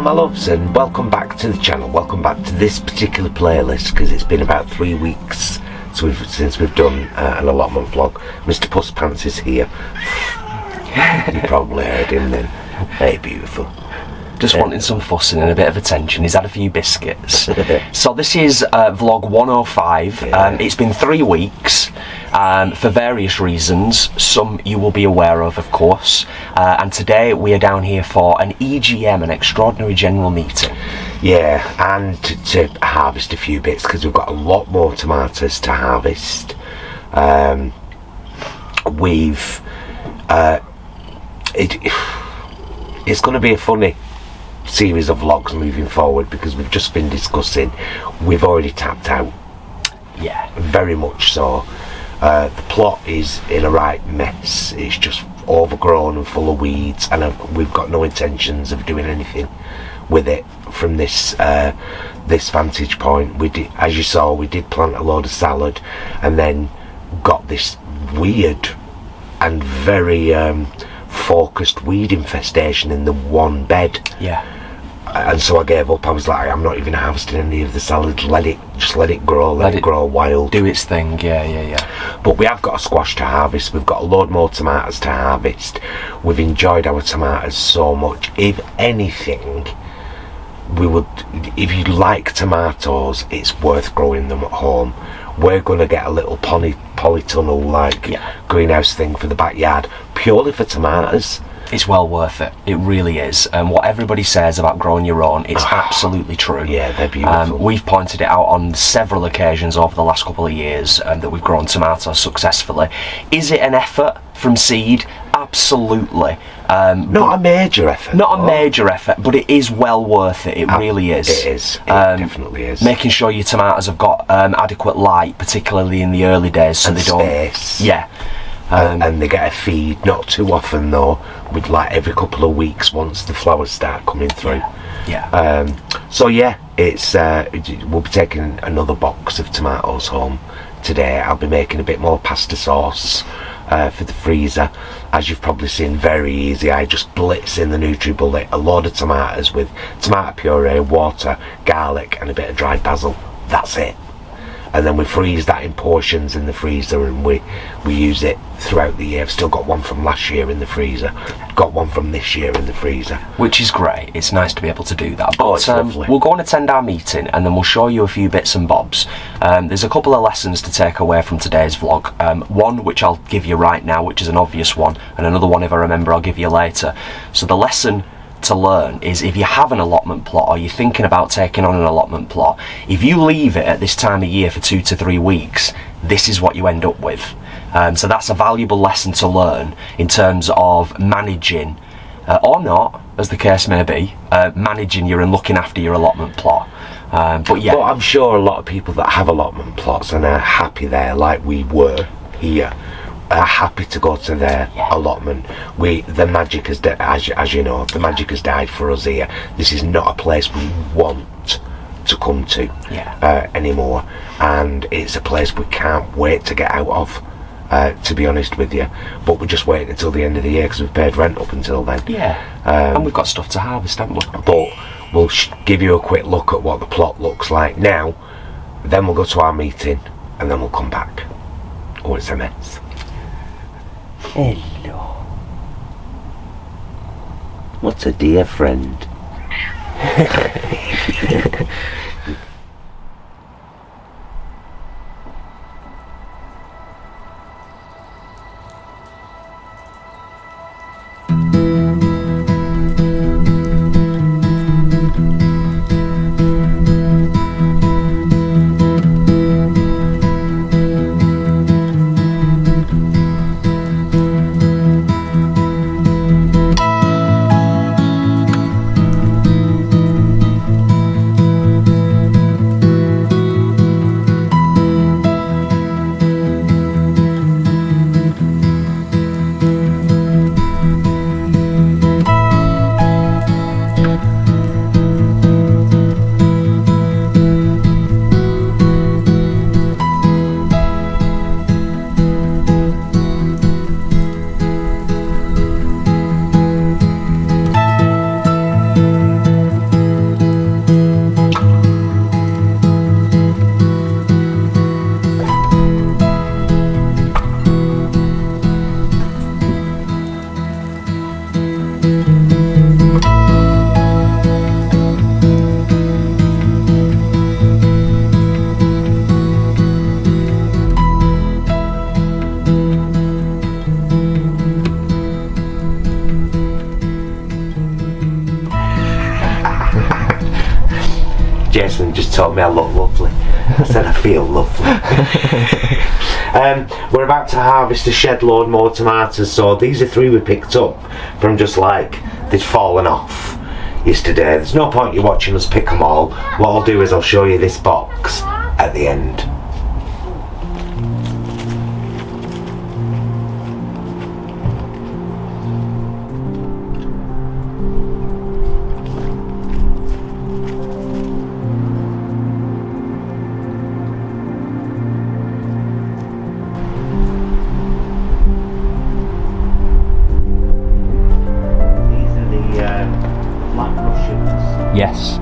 Hello my loves, and welcome back to the channel, welcome back to this particular playlist, because it's been about 3 weeks since we've done an allotment vlog. Mr. Puss Pants is here. You probably heard him then. Hey, beautiful. Just wanting some fussing and a bit of attention. He's had a few biscuits. So this is vlog 105. It's been 3 weeks for various reasons. Some you will be aware of course. And today we are down here for an EGM, an Extraordinary General Meeting. Yeah, and to harvest a few bits, because we've got a lot more tomatoes to harvest. It's going to be a funny series of vlogs moving forward, because we've just been discussing, we've already tapped out. Yeah, very much so. The plot is in a right mess. It's just overgrown and full of weeds, and we've got no intentions of doing anything with it from this vantage point. We did, as you saw, we did plant a load of salad, and then got this weird and very focused weed infestation in the one bed. Yeah. And so I gave up. I was like, I'm not even harvesting any of the salad. Just let it grow. Let it grow wild. Do its thing. Yeah. But we have got a squash to harvest. We've got a load more tomatoes to harvest. We've enjoyed our tomatoes so much. If anything, we would. If you like tomatoes, it's worth growing them at home. We're gonna get a little polytunnel greenhouse thing for the backyard, purely for tomatoes. It's well worth it. It really is. And what everybody says about growing your own, it's absolutely true. Yeah, they're beautiful. We've pointed it out on several occasions over the last couple of years that we've grown tomatoes successfully. Is it an effort from seed? Absolutely. Not a major effort. Not a major effort, but it is well worth it. It really is. It is. It definitely is. Making sure your tomatoes have got adequate light, particularly in the early days, so and they space. Don't. Yeah. And they get a feed, not too often though, with like every couple of weeks once the flowers start coming through. Yeah. So yeah, it's we'll be taking another box of tomatoes home today. I'll be making a bit more pasta sauce for the freezer. As you've probably seen, very easy. I just blitz in the NutriBullet a load of tomatoes with tomato puree, water, garlic and a bit of dried basil. That's it. And then we freeze that in portions in the freezer, and we use it throughout the year. I've still got one from last year in the freezer, got one from this year in the freezer, which is great. It's nice to be able to do that. But it's lovely. We'll go and attend our meeting, and then we'll show you a few bits and bobs. There's a couple of lessons to take away from today's vlog. One which I'll give you right now, which is an obvious one, and another one, if I remember, I'll give you later. So the lesson to learn is, if you have an allotment plot, or you're thinking about taking on an allotment plot, if you leave it at this time of year for 2 to 3 weeks, this is what you end up with. So that's a valuable lesson to learn in terms of managing, or not, as the case may be, managing your and looking after your allotment plot. But yeah, but I'm sure a lot of people that have allotment plots and are happy there, like we were here, are happy to go to their allotment. The magic has as you know, the magic has died for us here. This is not a place we want to come to anymore, and it's a place we can't wait to get out of, to be honest with you. But we're just waiting until the end of the year, because we've paid rent up until then. And we've got stuff to harvest, haven't we? But we'll give you a quick look at what the plot looks like now, then we'll go to our meeting, and then we'll come back. Oh, it's a mess. Hello. What's a dear friend? Jason just told me I look lovely. I said I feel lovely. We're about to harvest a shed load more tomatoes, so these are 3 we picked up from just like they'd fallen off yesterday. There's no point you watching us pick them all. What I'll do is I'll show you this box at the end. Yes.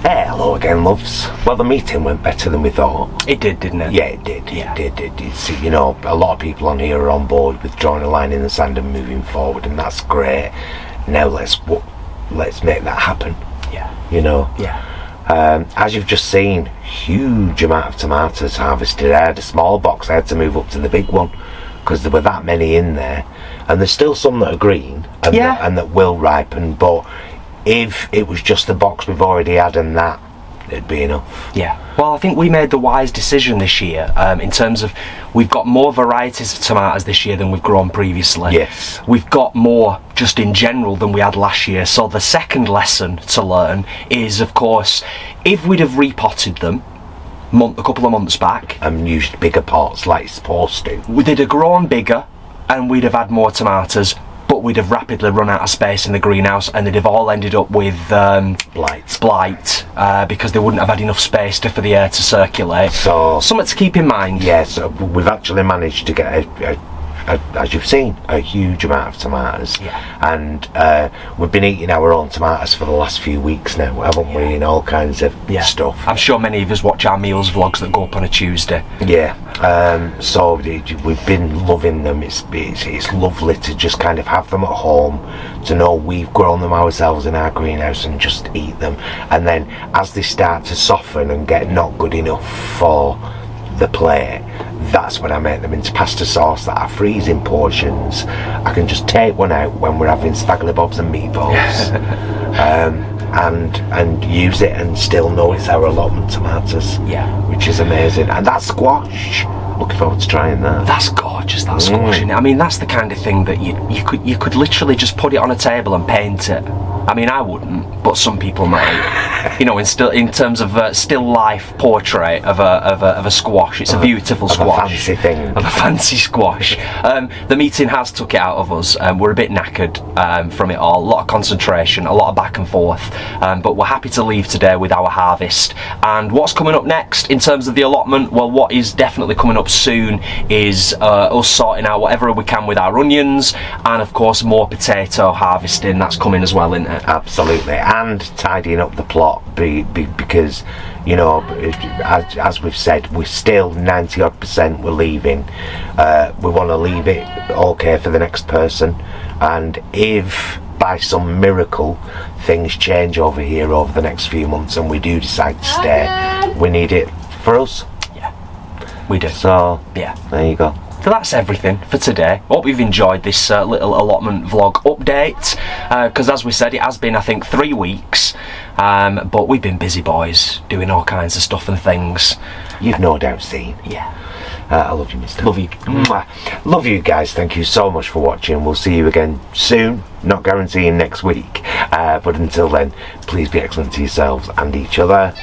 Hello again, loves. Well, the meeting went better than we thought. It did, didn't it? Yeah, it did. Yeah. It did. It's, you know, a lot of people on here are on board with drawing a line in the sand and moving forward, and that's great. Now let's make that happen. Yeah. You know. Yeah. As you've just seen, huge amount of tomatoes harvested. I had a small box. I had to move up to the big one because there were that many in there, and there's still some that are green and, that will ripen. But if it was just the box we've already had and that, it'd be enough. Yeah. Well, I think we made the wise decision this year in terms of we've got more varieties of tomatoes this year than we've grown previously. Yes. We've got more just in general than we had last year. So the second lesson to learn is, of course, if we'd have repotted them a couple of months back and used bigger pots like it's supposed to, they'd have grown bigger and we'd have had more tomatoes, but we'd have rapidly run out of space in the greenhouse and they'd have all ended up with blight because they wouldn't have had enough space for the air to circulate. So something to keep in mind. Yes, we've actually managed to get as you've seen, a huge amount of tomatoes. Yeah. And we've been eating our own tomatoes for the last few weeks now, haven't we? And all kinds of stuff. I'm sure many of us watch our meals vlogs that go up on a Tuesday. Yeah. So we've been loving them. It's lovely to just kind of have them at home, to know we've grown them ourselves in our greenhouse and just eat them. And then as they start to soften and get not good enough for the plate, that's when I make them into pasta sauce that I freeze in portions. I can just take one out when we're having spaghetti bobs and meatballs and use it and still know it's our allotment tomatoes, which is amazing. And that squash, looking forward to trying that. That's gorgeous, that squash, isn't it? I mean, that's the kind of thing that you could literally just put it on a table and paint it. I mean, I wouldn't, but some people might. You know, in terms of still life portrait of a squash, it's a beautiful squash. A fancy thing. Of a fancy squash. The meeting has took it out of us. We're a bit knackered from it all. A lot of concentration, a lot of back and forth. But we're happy to leave today with our harvest. And what's coming up next in terms of the allotment? Well, what is definitely coming up soon is us sorting out whatever we can with our onions, and of course more potato harvesting that's coming as well, isn't it? Absolutely, and tidying up the plot because, you know, as we've said, we're still 90% we're leaving. We want to leave it okay for the next person, and if by some miracle things change over here over the next few months and we do decide to stay, we need it for us. Yeah, we do. So yeah, there you go. So that's everything for today. Hope you've enjoyed this little allotment vlog update, because as we said, it has been, I think, 3 weeks, but we've been busy boys doing all kinds of stuff and things. You've no doubt seen. Yeah. I love you, mister. Love you. Mwah. Love you guys. Thank you so much for watching. We'll see you again soon. Not guaranteeing next week, but until then, please be excellent to yourselves and each other.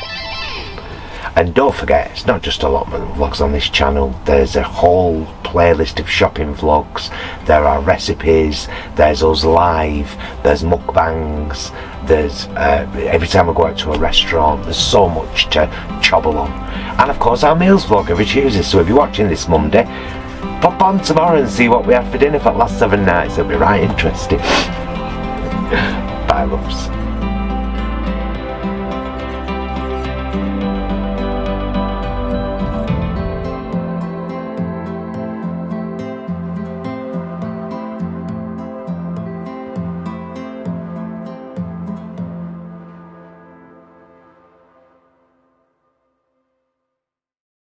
And don't forget, it's not just allotment vlogs on this channel. There's a whole playlist of shopping vlogs. There are recipes. There's us live. There's mukbangs. There's every time I go out to a restaurant, there's so much to chobble on. And of course our meals vlog every Tuesday. So if you're watching this Monday, pop on tomorrow and see what we had for dinner for the last 7 nights. It'll be right interesting. Bye, loves.